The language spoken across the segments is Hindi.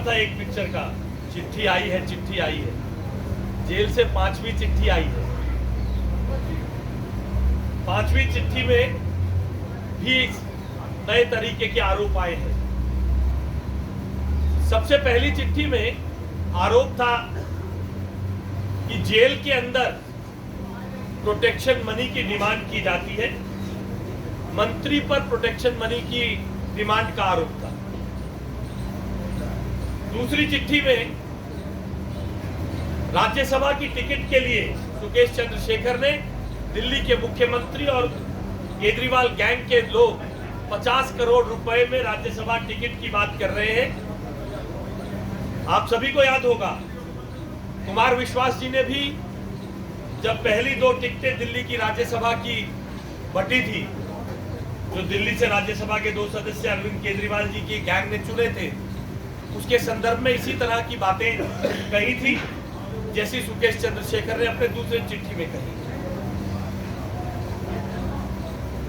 था एक पिक्चर का, चिट्ठी आई है, चिट्ठी आई है। जेल से 5वीं चिट्ठी आई है। 5वीं चिट्ठी में भी नए तरीके के आरोप आए हैं। सबसे पहली चिट्ठी में आरोप था कि जेल के अंदर प्रोटेक्शन मनी की डिमांड की जाती है। मंत्री पर प्रोटेक्शन मनी की डिमांड का आरोप था। दूसरी चिट्ठी में राज्यसभा की टिकट के लिए सुकेश चंद्रशेखर ने दिल्ली के मुख्यमंत्री और केजरीवाल गैंग के लोग 50 करोड़ रुपए में राज्यसभा टिकट की बात कर रहे हैं। आप सभी को याद होगा, कुमार विश्वास जी ने भी जब पहली 2 टिकटें दिल्ली की राज्यसभा की बटी थी, जो दिल्ली से राज्यसभा के 2 सदस्य अरविंद केजरीवाल जी की गैंग ने चुने थे, उसके संदर्भ में इसी तरह की बातें कही थी जैसी सुकेश चंद्रशेखर ने अपने दूसरे चिट्ठी में कही।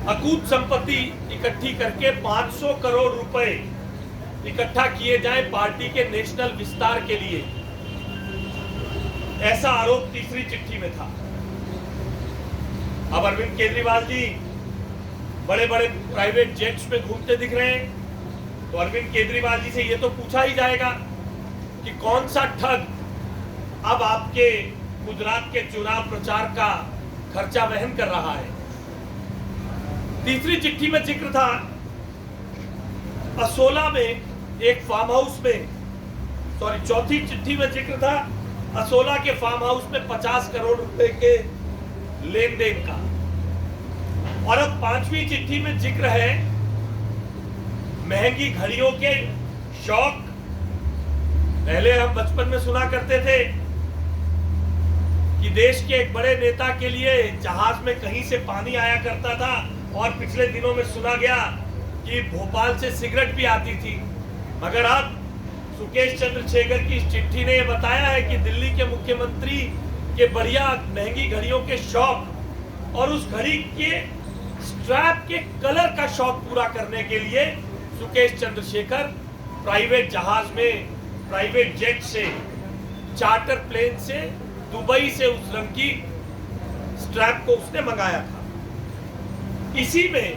अकूत संपत्ति इकट्ठी करके 500 करोड़ रुपए इकट्ठा किए जाए पार्टी के नेशनल विस्तार के लिए, ऐसा आरोप तीसरी चिट्ठी में था। अब अरविंद केजरीवाल जी बड़े बड़े प्राइवेट जेट्स में घूमते दिख रहे हैं, तो अरविंद केजरीवाल जी से यह तो पूछा ही जाएगा कि कौन सा ठग अब आपके गुजरात के चुनाव प्रचार का खर्चा वहन कर रहा है। तीसरी चिट्ठी में जिक्र था असोला में एक फार्म हाउस में, चौथी चिट्ठी में जिक्र था असोला के फार्म हाउस में 50 करोड़ रुपए के लेन देन का। और अब 5वीं चिट्ठी में जिक्र है महंगी घड़ियों के शौक। पहले हम बचपन में सुना करते थे कि देश के एक बड़े नेता के लिए जहाज में कहीं से पानी आया करता था, और पिछले दिनों में सुना गया कि भोपाल से सिगरेट भी आती थी। मगर अब सुकेश चंद्रशेखर की इस चिट्ठी ने यह बताया है कि दिल्ली के मुख्यमंत्री के बढ़िया महंगी घड़ियों के शौक और उस घड़ी के स्ट्रैप के कलर का शौक पूरा करने के लिए सुकेश चंद्रशेखर प्राइवेट जहाज में, प्राइवेट जेट से, चार्टर प्लेन से दुबई से उस रंग की स्ट्रैप को उसने मंगाया था। इसी में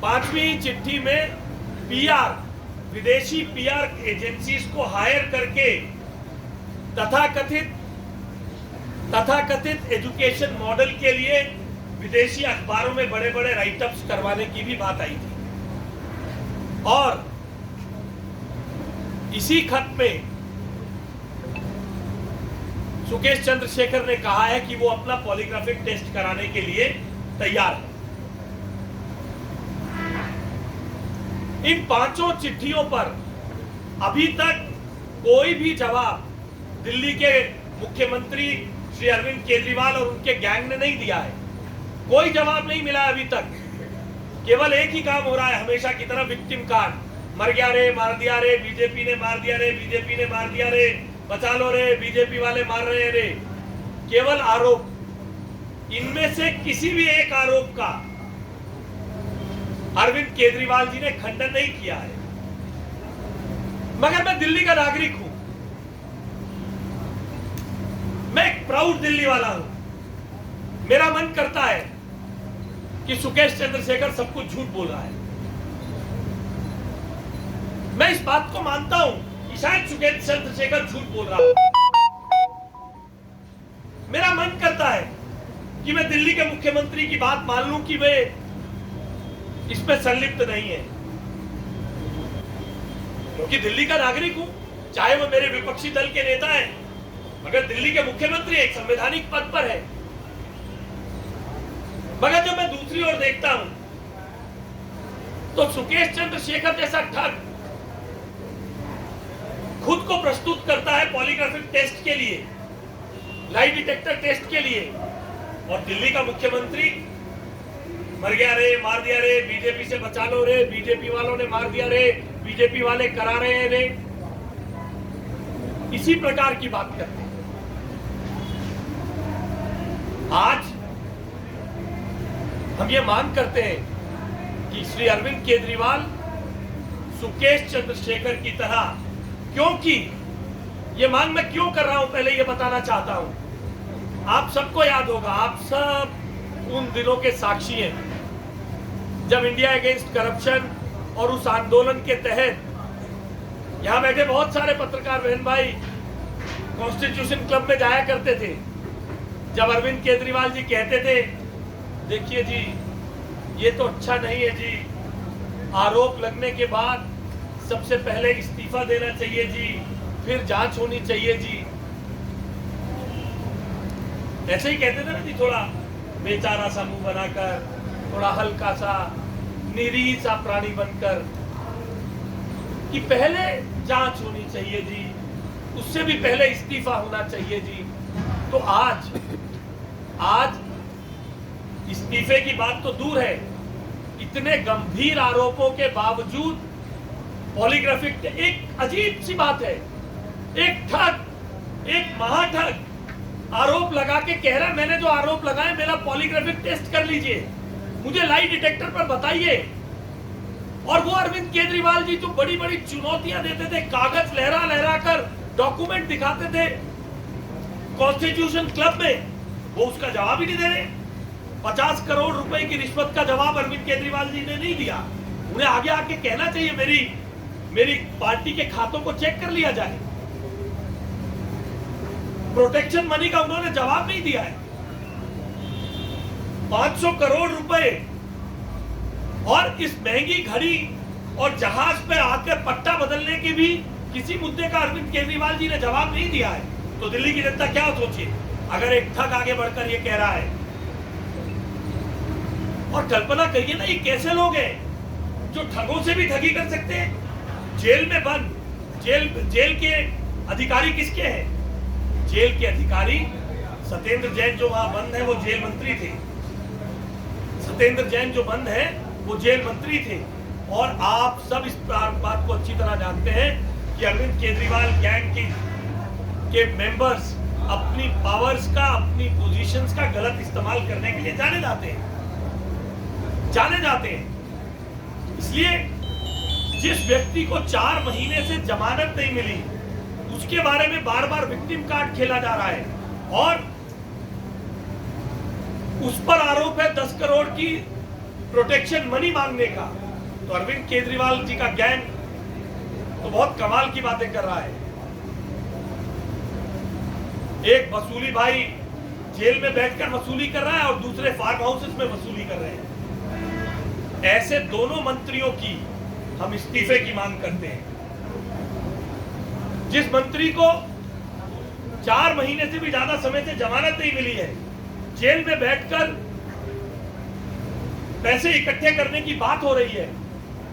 5वीं चिट्ठी में पीआर, विदेशी पीआर एजेंसीज को हायर करके तथाकथित एजुकेशन मॉडल के लिए विदेशी अखबारों में बड़े बड़े राइटअप्स करवाने की भी बात आई थी। और इसी खत में सुकेश चंद्रशेखर ने कहा है कि वो अपना पॉलीग्राफिक टेस्ट कराने के लिए तैयार है। इन 5 चिट्ठियों पर अभी तक कोई भी जवाब दिल्ली के मुख्यमंत्री श्री अरविंद केजरीवाल और उनके गैंग ने नहीं दिया है। कोई जवाब नहीं मिला अभी तक। केवल एक ही काम हो रहा है, हमेशा की तरह विक्टिम कार्ड, मर गया रे, मार दिया रे, बीजेपी ने मार दिया रे, बीजेपी ने मार दिया रे, बचा लो रे, बीजेपी वाले मार रहे रे। केवल आरोप। इनमें से किसी भी एक आरोप का अरविंद केजरीवाल जी ने खंडन नहीं किया है। मगर मैं दिल्ली का नागरिक हूं, मैं एक प्राउड दिल्ली वाला हूं। मेरा मन करता है कि सुकेश चंद्रशेखर सब कुछ झूठ बोल रहा है। मैं इस बात को मानता हूं कि शायद सुकेश चंद्रशेखर झूठ बोल रहा है। मेरा मन करता है कि मैं दिल्ली के मुख्यमंत्री की बात मान लूं कि वे इसमें संलिप्त नहीं है, क्योंकि दिल्ली का नागरिक हूं, चाहे वो मेरे विपक्षी दल के नेता है, मगर दिल्ली के मुख्यमंत्री एक संवैधानिक पद पर है। मगर जब मैं दूसरी ओर देखता हूं तो सुकेश चंद्रशेखर जैसा ठग खुद को प्रस्तुत करता है पॉलीग्राफिक टेस्ट के लिए, लाई डिटेक्टर टेस्ट के लिए, और दिल्ली का मुख्यमंत्री मर गया रे, मार दिया रे, बीजेपी से बचा लो रे, बीजेपी वालों ने मार दिया रे, बीजेपी वाले करा रहे हैं रे, इसी प्रकार की बात करते हैं। आज हम ये मांग करते हैं कि श्री अरविंद केजरीवाल सुकेश चंद्रशेखर की तरह क्योंकि ये मांग मैं क्यों कर रहा हूं, पहले ये बताना चाहता हूं। आप सबको याद होगा, आप सब उन दिनों के साक्षी हैं जब इंडिया अगेंस्ट करप्शन और उस आंदोलन के तहत यहां बैठे बहुत सारे पत्रकार बहन भाई कॉन्स्टिट्यूशन क्लब में जाया करते थे। जब अरविंद केजरीवाल जी कहते थे, देखिए जी ये तो अच्छा नहीं है जी, आरोप लगने के बाद सबसे पहले इस्तीफा देना चाहिए जी, फिर जांच होनी चाहिए जी, ऐसे ही कहते थे ना जी, थोड़ा बेचारा सा मुंह बनाकर, थोड़ा हल्का सा निरीह सा प्राणी बनकर, कि पहले जांच होनी चाहिए जी, उससे भी पहले इस्तीफा होना चाहिए जी। तो आज इस्तीफे की बात तो दूर है, इतने गंभीर आरोपों के बावजूद पॉलीग्राफिक, एक अजीब सी बात है, एक ठग, एक महाठग आरोप लगा के कह रहा है मैंने जो आरोप लगाए मेरा पॉलीग्राफिक टेस्ट कर लीजिए, मुझे लाई डिटेक्टर पर बताइए। और वो अरविंद केजरीवाल जी जो बड़ी बड़ी चुनौतियां देते थे, कागज लहरा लहरा कर डॉक्यूमेंट दिखाते थे कॉन्स्टिट्यूशन क्लब में, वो उसका जवाब ही नहीं दे रहे। 50 करोड़ रुपए की रिश्वत का जवाब अरविंद केजरीवाल जी ने नहीं दिया। उन्हें आगे आके कहना चाहिए मेरी पार्टी के खातों को चेक कर लिया जाए। प्रोटेक्शन मनी का उन्होंने जवाब नहीं दिया है। 500 करोड़ रुपए और इस महंगी घड़ी और जहाज पे आकर पट्टा बदलने के भी किसी मुद्दे का अरविंद केजरीवाल जी ने जवाब नहीं दिया है। तो दिल्ली की जनता क्या सोचे अगर एक ठग आगे बढ़कर ये कह रहा है। और कल्पना करिए ना, ये कैसे लोग हैं जो ठगों से भी ठगी कर सकते हैं। जेल में बंद, जेल के अधिकारी किसके हैं? जेल के अधिकारी सत्येंद्र जैन जो वहां बंद है वो जेल मंत्री थे। सत्येंद्र जैन जो बंद है वो जेल मंत्री थे। और आप सब इस बात को अच्छी तरह जानते हैं कि अरविंद केजरीवाल गैंग के मेंबर्स अपनी पावर्स का, अपनी पोजीशंस का गलत इस्तेमाल करने के लिए जाने जाते हैं। इसलिए जिस व्यक्ति को 4 महीने से जमानत नहीं मिली उसके बारे में बार बार विक्टिम कार्ड खेला जा रहा है और उस पर आरोप है 10 करोड़ की प्रोटेक्शन मनी मांगने का। तो अरविंद केजरीवाल जी का गैंग तो बहुत कमाल की बातें कर रहा है। एक वसूली भाई जेल में बैठकर वसूली कर रहा है और दूसरे फार्म हाउसेस में वसूली कर रहे हैं। ऐसे दोनों मंत्रियों की हम इस्तीफे की मांग करते हैं। जिस मंत्री को 4 महीने से भी ज्यादा समय से जमानत नहीं मिली है, जेल में बैठकर पैसे इकट्ठे करने की बात हो रही है,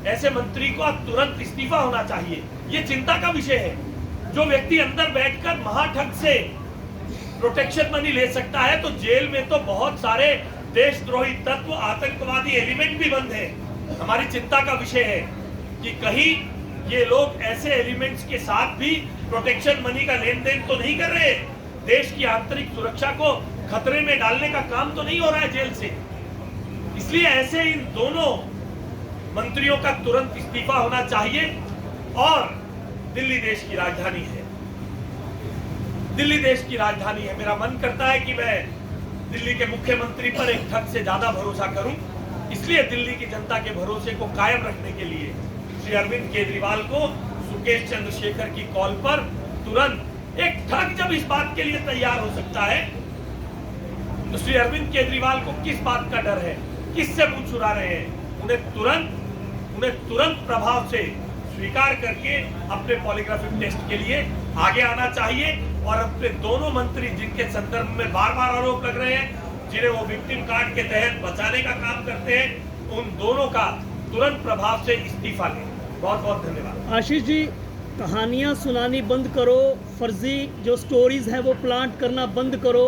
ऐसे मंत्री को तुरंत इस्तीफा होना चाहिए। यह चिंता का विषय है। जो व्यक्ति अंदर बैठकर महाठग से प्रोटेक्शन मनी ले सकता है, तो जेल में तो बहुत सारे देशद्रोही तत्व, आतंकवादी एलिमेंट भी बंद हैं। हमारी चिंता का विषय है कि कहीं ये लोग ऐसे एलिमेंट्स के साथ भी प्रोटेक्शन मनी का लेन देन तो नहीं कर रहे, देश की आंतरिक सुरक्षा को खतरे में डालने का काम तो नहीं हो रहा है जेल से। इसलिए ऐसे इन दोनों मंत्रियों का तुरंत इस्तीफा होना चाहिए। और दिल्ली देश की राजधानी है, दिल्ली देश की राजधानी है। मेरा मन करता है कि मैं दिल्ली के मुख्यमंत्री पर एक ठग से ज्यादा भरोसा करूं। इसलिए दिल्ली की जनता के भरोसे को कायम रखने के लिए श्री अरविंद केजरीवाल को सुकेश चंद्रशेखर की कॉल पर तुरंत, एक ठग जब इस बात के लिए तैयार हो सकता है तो श्री अरविंद केजरीवाल को किस बात का डर है, किससे मुंह छुड़ा रहे हैं? उन्हें तुरंत प्रभाव से स्वीकार करके अपने पॉलीग्राफिक टेस्ट के लिए आगे आना चाहिए। और अपने दोनों मंत्री जिनके संदर्भ में बार बार आरोप लग रहे हैं, जिन्हें वो विक्टिम कार्ड के तहत बचाने का काम करते हैं, उन दोनों का तुरंत प्रभाव से इस्तीफा लें। बहुत बहुत धन्यवाद। आशीष जी, कहानियां सुनानी बंद करो, फर्जी जो स्टोरीज हैं वो प्लांट करना बंद करो।